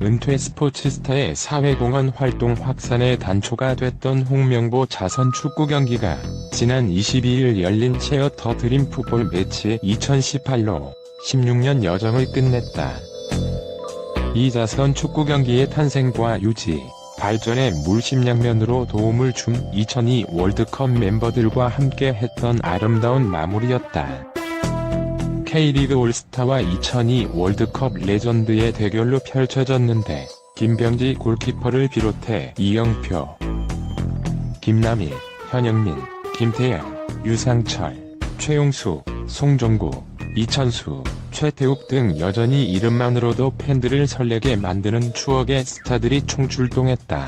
은퇴 스포츠스타의 사회공헌 활동 확산의 단초가 됐던 홍명보 자선 축구 경기가 지난 22일 열린 체어 더 드림 풋볼 매치 2018로 16년 여정을 끝냈다. 이 자선 축구 경기의 탄생과 유지, 발전에 물심양면으로 도움을 준 2002 월드컵 멤버들과 함께 했던 아름다운 마무리였다. K리그 올스타와 2002 월드컵 레전드의 대결로 펼쳐졌는데 김병지 골키퍼를 비롯해 이영표, 김남일, 현영민, 김태양, 유상철, 최용수, 송종구, 이천수, 최태욱 등 여전히 이름만으로도 팬들을 설레게 만드는 추억의 스타들이 총출동했다.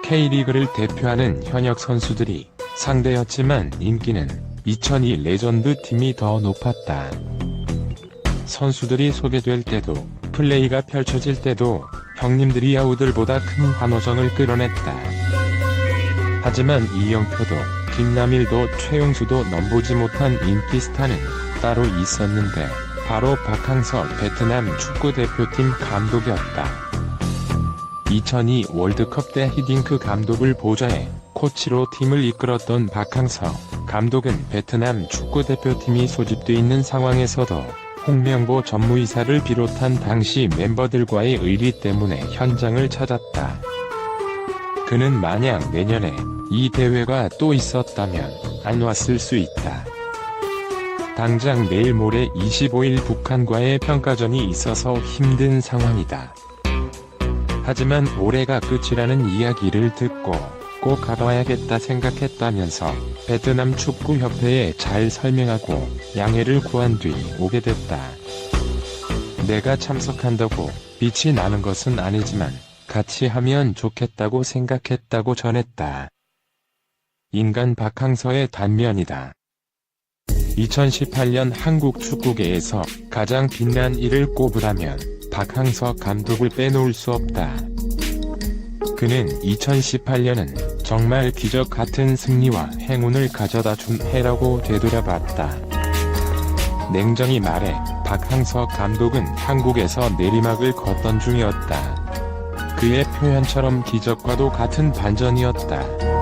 K리그를 대표하는 현역 선수들이 상대였지만 인기는 2002 레전드 팀이 더 높았다. 선수들이 소개될 때도, 플레이가 펼쳐질 때도 형님들이 아우들보다 큰 환호성을 끌어냈다. 하지만 이영표도, 김남일도 최용수도 넘보지 못한 인기 스타는 따로 있었는데 바로 박항서 베트남 축구대표팀 감독이었다. 2002 월드컵 때 히딩크 감독을 보좌해 코치로 팀을 이끌었던 박항서 감독은 베트남 축구대표팀이 소집돼 있는 상황에서도 홍명보 전무이사를 비롯한 당시 멤버들과의 의리 때문에 현장을 찾았다. 그는 만약 내년에 이 대회가 또 있었다면 안 왔을 수 있다. 당장 내일 모레 25일 북한과의 평가전이 있어서 힘든 상황이다. 하지만 올해가 끝이라는 이야기를 듣고 꼭 가봐야겠다 생각했다면서 베트남 축구협회에 잘 설명하고 양해를 구한 뒤 오게 됐다. 내가 참석한다고 빛이 나는 것은 아니지만 같이 하면 좋겠다고 생각했다고 전했다. 인간 박항서의 단면이다. 2018년 한국 축구계에서 가장 빛난 일을 꼽으라면 박항서 감독을 빼놓을 수 없다. 그는 2018년은 정말 기적 같은 승리와 행운을 가져다 준 해라고 되돌아봤다. 냉정히 말해 박항서 감독은 한국에서 내리막을 걷던 중이었다. 그의 표현처럼 기적과도 같은 반전이었다.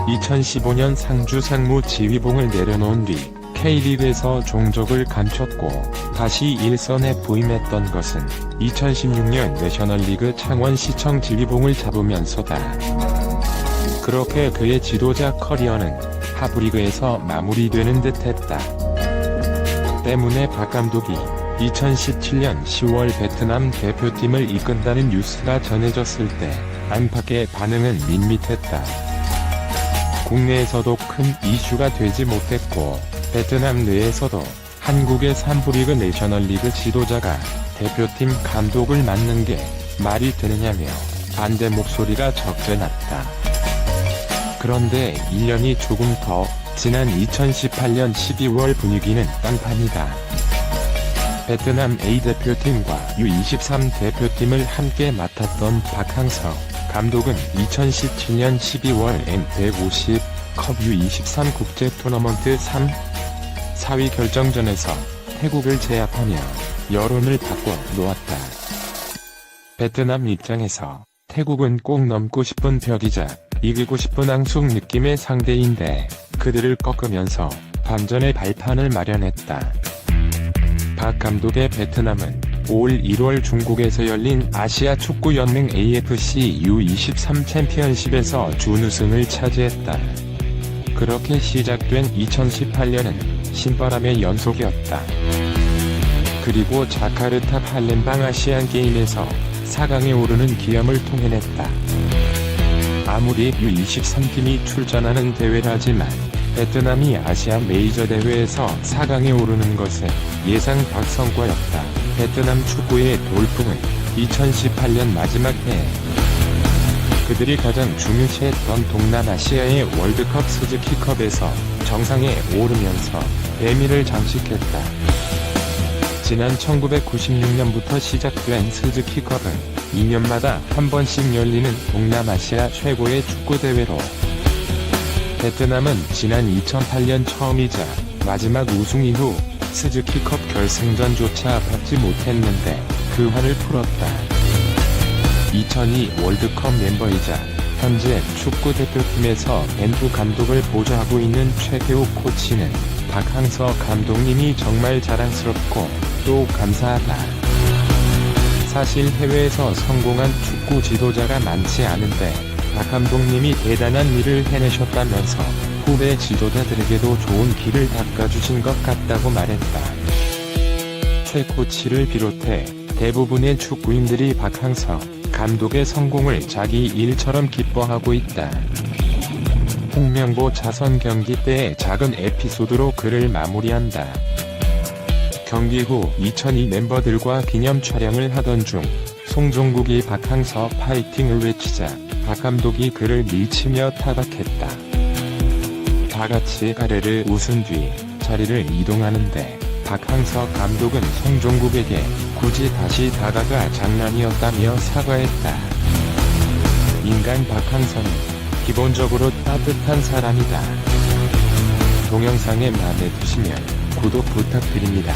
2015년 상주 상무 지휘봉을 내려놓은 뒤 K리그에서 종족을 감췄고 다시 일선에 부임했던 것은 2016년 내셔널리그 창원시청 지휘봉을 잡으면서다. 그렇게 그의 지도자 커리어는 하브리그에서 마무리되는 듯했다. 때문에 박 감독이 2017년 10월 베트남 대표팀을 이끈다는 뉴스가 전해졌을 때 안팎의 반응은 밋밋했다. 국내에서도 큰 이슈가 되지 못했고 베트남 내에서도 한국의 3부 리그 내셔널리그 지도자가 대표팀 감독을 맡는 게 말이 되느냐며 반대 목소리가 적재났다. 그런데 1년이 조금 더 지난 2018년 12월 분위기는 딴판이다. 베트남 A대표팀과 U23 대표팀을 함께 맡았던 박항서 감독은 2017년 12월 M150 컵 U23 국제 토너먼트 4위 결정전에서 태국을 제압하며 여론을 바꿔 놓았다. 베트남 입장에서 태국은 꼭 넘고 싶은 벽이자 이기고 싶은 앙숙 느낌의 상대인데 그들을 꺾으면서 반전의 발판을 마련했다. 박 감독의 베트남은 올 1월 중국에서 열린 아시아 축구연맹 AFC U23 챔피언십에서 준우승을 차지했다. 그렇게 시작된 2018년은 신바람의 연속이었다. 그리고 자카르타 팔렘방 아시안 게임에서 4강에 오르는 기염을 통해냈다. 아무리 U23팀이 출전하는 대회라지만 베트남이 아시아 메이저 대회에서 4강에 오르는 것은 예상 밖 성과였다. 베트남 축구의 돌풍은 2018년 마지막 해 그들이 가장 중요시했던 동남아시아의 월드컵 스즈키컵에서 정상에 오르면서 대미를 장식했다. 지난 1996년부터 시작된 스즈키컵은 2년마다 한 번씩 열리는 동남아시아 최고의 축구대회로 베트남은 지난 2008년 처음이자 마지막 우승 이후 스즈키컵 결승전조차 받지 못했는데 그 한을 풀었다. 2002 월드컵 멤버이자 현재 축구 대표팀에서 벤투 감독을 보좌하고 있는 최태욱 코치는 박항서 감독님이 정말 자랑스럽고 또 감사하다. 사실 해외에서 성공한 축구 지도자가 많지 않은데 박 감독님이 대단한 일을 해내셨다면서 후배 지도자들에게도 좋은 길을 닦아주신 것 같다고 말했다. 최 코치를 비롯해 대부분의 축구인들이 박항서 감독의 성공을 자기 일처럼 기뻐하고 있다. 홍명보 자선 경기 때의 작은 에피소드로 글을 마무리한다. 경기 후 2002 멤버들과 기념 촬영을 하던 중 송종국이 박항서 파이팅을 외치자 박 감독이 그를 밀치며 타박했다. 다같이 가르르 웃은 뒤 자리를 이동하는데 박항서 감독은 송종국에게 굳이 다시 다가가 장난이었다며 사과했다. 인간 박항서는 기본적으로 따뜻한 사람이다. 동영상에 마음에 드시면 구독 부탁드립니다.